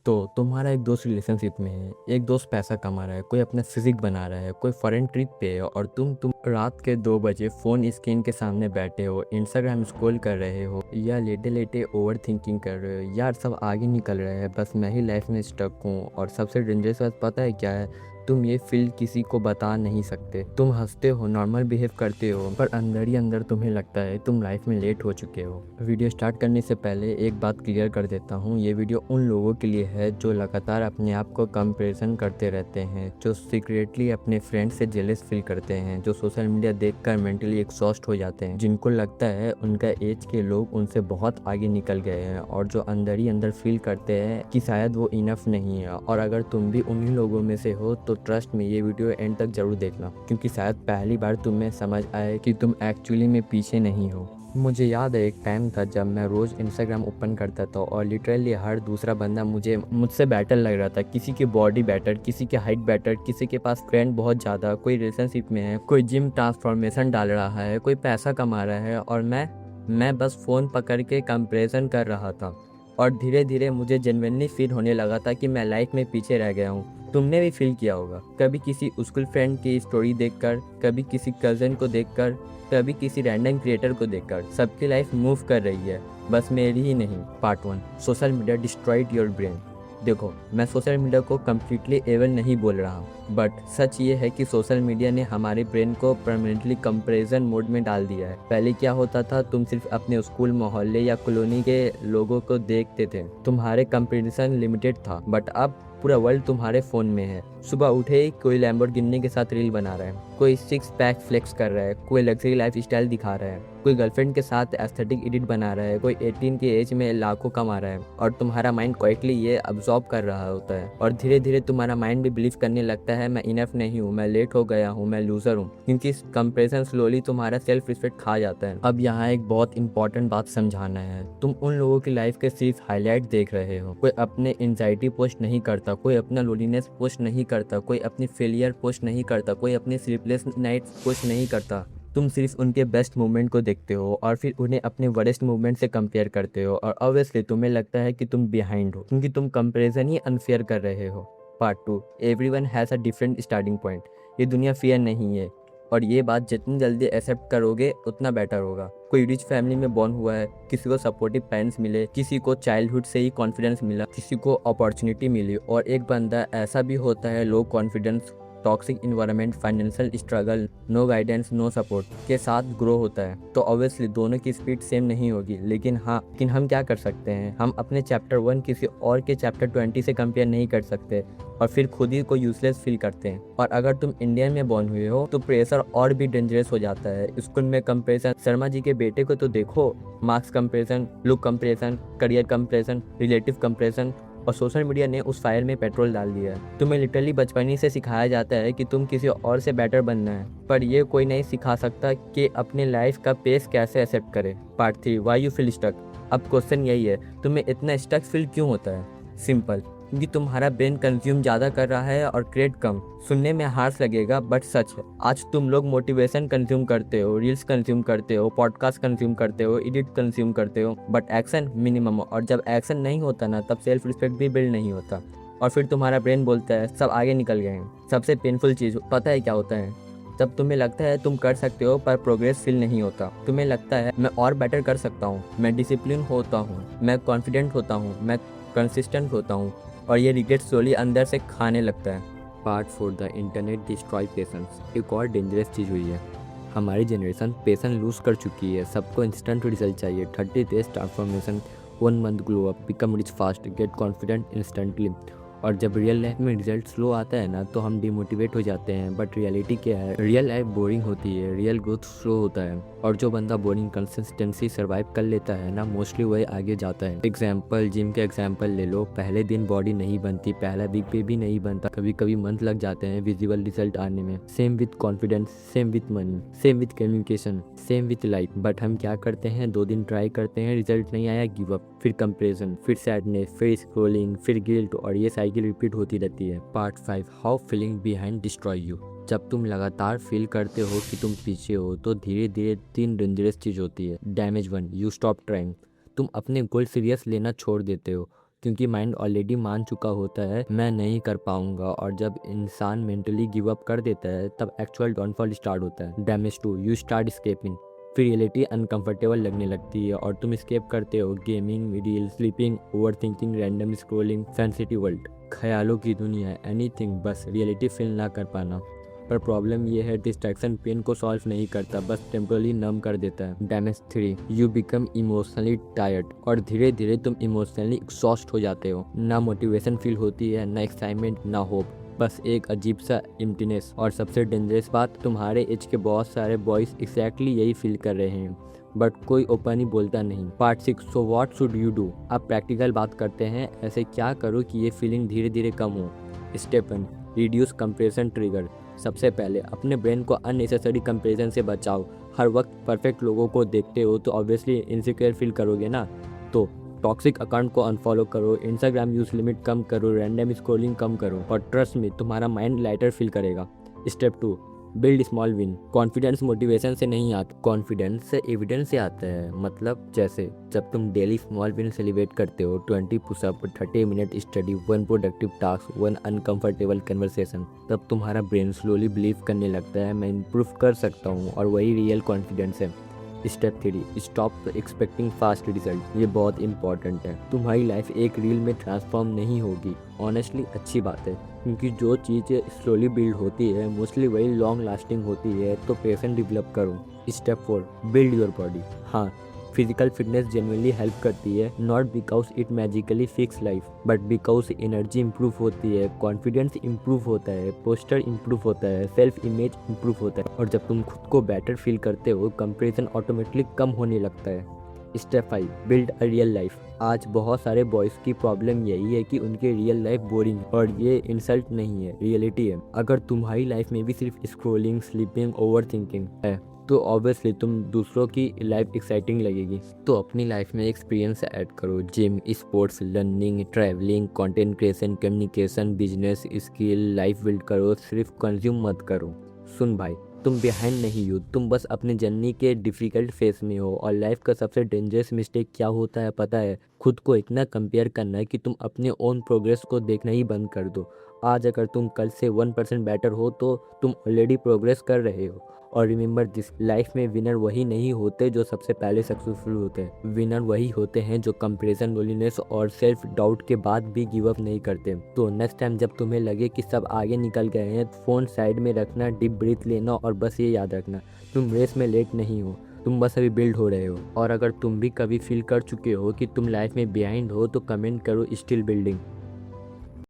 तो तुम्हारा एक दोस्त रिलेशनशिप में है, एक दोस्त पैसा कमा रहा है, कोई अपना फिजिक बना रहा है, कोई फॉरेन ट्रिप पे है और तुम रात के 2 बजे फ़ोन स्क्रीन के सामने बैठे हो, इंस्टाग्राम स्क्रॉल कर रहे हो या लेटे लेटे ओवर थिंकिंग कर रहे हो। यार सब आगे निकल रहे हैं, बस मैं ही लाइफ में स्टक हूँ। और सबसे डेंजरस बात पता है क्या है? तुम ये फील किसी को बता नहीं सकते। तुम हंसते हो, नॉर्मल बिहेव करते हो, पर अंदर ही अंदर तुम्हें लगता है तुम लाइफ में लेट हो चुके हो। वीडियो स्टार्ट करने से पहले एक बात क्लियर कर देता हूँ, ये वीडियो उन लोगों के लिए है जो लगातार अपने आप को कंपैरिजन करते रहते हैं, जो सीक्रेटली अपने फ्रेंड से जेलस फील करते हैं, जो सोशल मीडिया देखकर मेंटली एग्जॉस्ट हो जाते हैं, जिनको लगता है उनका एज के लोग उनसे बहुत आगे निकल गए हैं, और जो अंदर ही अंदर फील करते हैं कि शायद वो इनफ नहीं है। और अगर तुम भी उन्हीं लोगों में से हो तो ट्रस्ट में ये वीडियो एंड तक जरूर देखना, क्योंकि शायद पहली बार तुम्हें समझ आए कि तुम एक्चुअली में पीछे नहीं हो। मुझे याद है एक टाइम था जब मैं रोज़ इंस्टाग्राम ओपन करता था और लिटरली हर दूसरा बंदा मुझसे बेटर लग रहा था। किसी की बॉडी बेटर, किसी की हाइट बेटर, किसी के पास फ्रेंड बहुत ज़्यादा, कोई रिलेशनशिप में है, कोई जिम ट्रांसफॉर्मेशन डाल रहा है, कोई पैसा कमा रहा है, और मैं बस फ़ोन पकड़ के कंपैरिजन कर रहा था। और धीरे धीरे मुझे जेन्युइनली फील होने लगा था कि मैं लाइफ में पीछे रह गया हूँ। तुमने भी फील किया होगा, कभी किसी स्कूल फ्रेंड की स्टोरी देखकर, कभी किसी कज़न को देखकर, कभी किसी रैंडम क्रिएटर को देखकर। सबकी लाइफ मूव कर रही है, बस मेरी ही नहीं। Part 1, social media destroyed your brain. देखो, मैं सोशल मीडिया को कम्प्लीटली एवल नहीं बोल रहा हूँ, बट सच ये है कि सोशल मीडिया ने हमारे ब्रेन को परमानेंटली कंपैरिजन मोड में डाल दिया है। पहले क्या होता था, तुम सिर्फ अपने स्कूल, मोहल्ले या कॉलोनी के लोगों को देखते थे, तुम्हारे कंपैरिजन लिमिटेड था। बट अब पूरा वर्ल्ड तुम्हारे फ़ोन में है। सुबह उठे ही कोई लैम्बोर्गिनी के साथ रील बना रहा है, कोई 6 पैक फ्लेक्स कर रहा है, कोई लग्जरी लाइफ स्टाइल दिखा रहा है, कोई गर्लफ्रेंड के साथ एस्थेटिक एडिट बना रहा है, कोई 18 की एज में लाखों कमा रहा है, और तुम्हारा माइंड क्वाइटली ये अब्जॉर्ब कर रहा होता है। और धीरे धीरे तुम्हारा माइंड भी बिलीव करने लगता है मैं इनफ नहीं हूँ, मैं लेट हो गया हूँ, मैं लूजर हूँ, क्योंकि इस कंपैरिजन स्लोली तुम्हारा सेल्फ रिस्पेक्ट खा जाता है। अब यहाँ एक बहुत इंपॉर्टेंट बात समझाना है। तुम उन लोगों की लाइफ के सिर्फ हाईलाइट देख रहे हो। कोई अपने एंजाइटी पोस्ट नहीं करता, कोई अपना लोनलीनेस पोस्ट नहीं करता, कोई अपनी फेलियर पोस्ट नहीं करता, कोई अपनी स्लीपलेस नाइट्स पोस्ट नहीं करता। तुम सिर्फ उनके बेस्ट मोमेंट को देखते हो और फिर उन्हें अपने वरेस्ट मोमेंट से कंपेयर करते हो, और ऑब्वियसली तुम्हें लगता है कि तुम बिहाइंड हो, क्योंकि तुम कंपैरिजन ही अनफेयर कर रहे हो। Part 2, everyone has a different starting point. ये दुनिया फेयर नहीं है, और ये बात जितनी जल्दी एक्सेप्ट करोगे उतना बेटर होगा। कोई रिच फैमिली में बॉर्न हुआ है, किसी को सपोर्टिव पेरेंट्स मिले, किसी को चाइल्डहुड से ही कॉन्फिडेंस मिला, किसी को अपॉर्चुनिटी मिली, और एक बंदा ऐसा भी होता है low confidence, toxic environment, financial struggle, no guidance, no support के साथ ग्रो होता है। तो ऑब्वियसली दोनों की स्पीड सेम नहीं होगी, लेकिन हम क्या कर सकते हैं? हम अपने चैप्टर 1 किसी और के चैप्टर 20 से कंपेयर नहीं कर सकते, और फिर खुद ही को यूजलेस फील करते हैं। और अगर तुम इंडिया में बॉर्न हुए हो तो प्रेशर और भी डेंजरस हो जाता है। स्कूल में कंपैरिजन, शर्मा जी के बेटे को तो देखो, marks comparison, look comparison, career comparison, relative comparison, और सोशल मीडिया ने उस फायर में पेट्रोल डाल दिया है। तुम्हें लिटरली बचपन ही से सिखाया जाता है कि तुम किसी और से बेटर बनना है, पर ये कोई नहीं सिखा सकता कि अपने लाइफ का पेस कैसे एक्सेप्ट करे। Part 3, why you feel stuck. अब क्वेश्चन यही है, तुम्हें इतना स्टक फील क्यों होता है? सिंपल, क्योंकि तुम्हारा ब्रेन कंज्यूम ज़्यादा कर रहा है और क्रिएट कम। सुनने में हार्श लगेगा, बट सच है। आज तुम लोग मोटिवेशन कंज्यूम करते हो, रील्स कंज्यूम करते हो, पॉडकास्ट कंज्यूम करते हो, एडिट कंज्यूम करते हो, बट एक्शन मिनिमम। और जब एक्शन नहीं होता ना, तब सेल्फ रिस्पेक्ट भी बिल्ड नहीं होता, और फिर तुम्हारा ब्रेन बोलता है सब आगे निकल गए हैं। सबसे पेनफुल चीज़ पता है क्या होता है? जब तुम्हें लगता है तुम कर सकते हो पर प्रोग्रेस फील नहीं होता। तुम्हें लगता है मैं और बेटर कर सकता हूँ, मैं डिसिप्लिन होता हूँ, मैं कॉन्फिडेंट होता हूँ, मैं कंसिस्टेंट होता हूँ, और ये रिग्रेट स्लोली अंदर से खाने लगता है। Part 4, the internet destroy patience. एक और डेंजरस चीज़ हुई है, हमारी जनरेशन पेशेंस लूज कर चुकी है। सबको इंस्टेंट रिजल्ट चाहिए, 30 days transformation, 1 month glow up, become rich fast, get confident instantly. और जब रियल लाइफ में रिजल्ट स्लो आता है ना, तो हम डिमोटिवेट हो जाते हैं। बट रियलिटी क्या है? रियल लाइफ बोरिंग होती है, रियल ग्रोथ स्लो होता है, और जो बंदा बोरिंग कंसिस्टेंसी सर्वाइव कर लेता है ना, मोस्टली वही आगे जाता है। एग्जाम्पल, जिम के एग्जाम्पल ले लो। पहले दिन बॉडी नहीं बनती, पहला वीक पे भी नहीं बनता, कभी कभी मंथ लग जाते हैं विजिबल रिजल्ट आने में। Same with confidence, same with money, same with communication, same with life. But हम क्या करते हैं? 2 दिन ट्राई करते हैं, रिजल्ट नहीं आया, गिव अप, फिर कंपेरिजन, फिर सैडनेस, फिर स्क्रोलिंग, फिर गिल्ट, और ये साइकिल रिपीट होती रहती है। Part 5, how feeling behind destroy you. जब तुम लगातार फील करते हो कि तुम पीछे हो, तो धीरे धीरे 3 डेंजरस चीज़ होती है। Damage 1, you stop trying. तुम अपने गोल सीरियस लेना छोड़ देते हो। क्योंकि माइंड ऑलरेडी मान चुका होता है मैं नहीं कर पाऊंगा, और जब इंसान मेंटली गिव अप कर देता है तब एक्चुअल डाउनफॉल स्टार्ट होता है। Damage to, you start escaping. फिर रियलिटी अनकंफर्टेबल लगने लगती है और तुम स्केप करते हो gaming, reel, sleeping, over thinking, random scrolling, fantasy world, ख्यालों की दुनिया, एनीथिंग, बस रियलिटी फील ना कर पाना। पर प्रॉब्लम यह है डिस्ट्रैक्शन पेन को सॉल्व नहीं करता, बस टेम्परली नम कर देता है। Damage 3, you become emotionally tired, और धीरे धीरे तुम इमोशनली एक्सॉस्ट हो जाते हो। ना मोटिवेशन फील होती है, ना एक्साइटमेंट, ना होप, बस एक अजीब सा एम्प्टीनेस। और सबसे डेंजरस बात, तुम्हारे एज के बहुत सारे बॉयज एक्जैक्टली यही फील कर रहे हैं, बट कोई ओपनली बोलता नहीं। Part 6, so what should you do. अब प्रैक्टिकल बात करते हैं, ऐसे क्या करो कि ये फीलिंग धीरे धीरे कम हो। Step 1, reduce comparison trigger. सबसे पहले अपने ब्रेन को अननेसेसरी कंपेरिजन से बचाओ। हर वक्त परफेक्ट लोगों को देखते हो तो ऑब्वियसली इनसिक्योर फील करोगे ना। तो टॉक्सिक अकाउंट को अनफॉलो करो, इंस्टाग्राम यूज लिमिट कम करो, रैंडम स्क्रॉलिंग कम करो, और ट्रस्ट में तुम्हारा माइंड लाइटर फील करेगा। Step 2, build small win. Confidence motivation से नहीं आता, कॉन्फिडेंस से एविडेंस से आता है। मतलब जैसे जब तुम डेली स्मॉल विन सेलिब्रेट करते हो, 20 pushup, 30 minute study, 1 productive task, 1 uncomfortable conversation, तब तुम्हारा ब्रेन स्लोली बिलीव करने लगता है मैं इम्प्रूव कर सकता हूँ, और वही रियल कॉन्फिडेंस है। Step 3, stop expecting fast result. ये बहुत इंपॉर्टेंट है। तुम्हारी लाइफ एक रील में ट्रांसफॉर्म नहीं होगी, ऑनेस्टली अच्छी बात है, क्योंकि जो चीज़ें स्लोली बिल्ड होती है मोस्टली वही लॉन्ग लास्टिंग होती है। तो पेशेंस डेवलप करो। Step 4, build your body. हाँ, फिजिकल फिटनेस जेन्युइनली हेल्प करती है, not because it magically fix life, but because energy improve होती है, कॉन्फिडेंस इंप्रूव होता है, पोस्टर इंप्रूव होता है, सेल्फ इमेज इंप्रूव होता है, और जब तुम खुद को बेटर फील करते हो कंपैरिजन ऑटोमेटिकली कम होने लगता है। Step 5, build a real life. आज बहुत सारे बॉयज़ की प्रॉब्लम यही है कि उनकी रियल लाइफ बोरिंग है, और ये इंसल्ट नहीं है, रियलिटी है। अगर तुम्हारी लाइफ में भी सिर्फ स्क्रोलिंग, स्लीपिंग, ओवर थिंकिंग है तो ऑब्वियसली तुम दूसरों की लाइफ एक्साइटिंग लगेगी। तो अपनी लाइफ में एक्सपीरियंस ऐड करो, gym, sports, learning, travelling, content creation, communication, business, skill, life build करो, सिर्फ कंज्यूम मत करो। सुन भाई, तुम बिहाइंड नहीं हो, तुम बस अपने जर्नी के डिफ़िकल्ट फेस में हो। और लाइफ का सबसे डेंजरस मिस्टेक क्या होता है पता है? खुद को इतना कंपेयर करना है कि तुम अपने ओन प्रोग्रेस को देखना ही बंद कर दो। आज अगर तुम कल से 1% बेटर हो तो तुम ऑलरेडी प्रोग्रेस कर रहे हो। और रिमेंबर दिस, लाइफ में विनर वही नहीं होते जो सबसे पहले सक्सेसफुल होते हैं। विनर वही होते हैं जो कंपैरिजन, लोनलीनेस और सेल्फ डाउट के बाद भी गिव अप नहीं करते। तो नेक्स्ट टाइम जब तुम्हें लगे कि सब आगे निकल गए हैं, फ़ोन साइड में रखना, डीप ब्रीथ लेना, और बस ये याद रखना तुम रेस में लेट नहीं हो, तुम बस अभी बिल्ड हो रहे हो। और अगर तुम भी कभी फील कर चुके हो कि तुम लाइफ में बिहाइंड हो तो कमेंट करो स्टिल बिल्डिंग।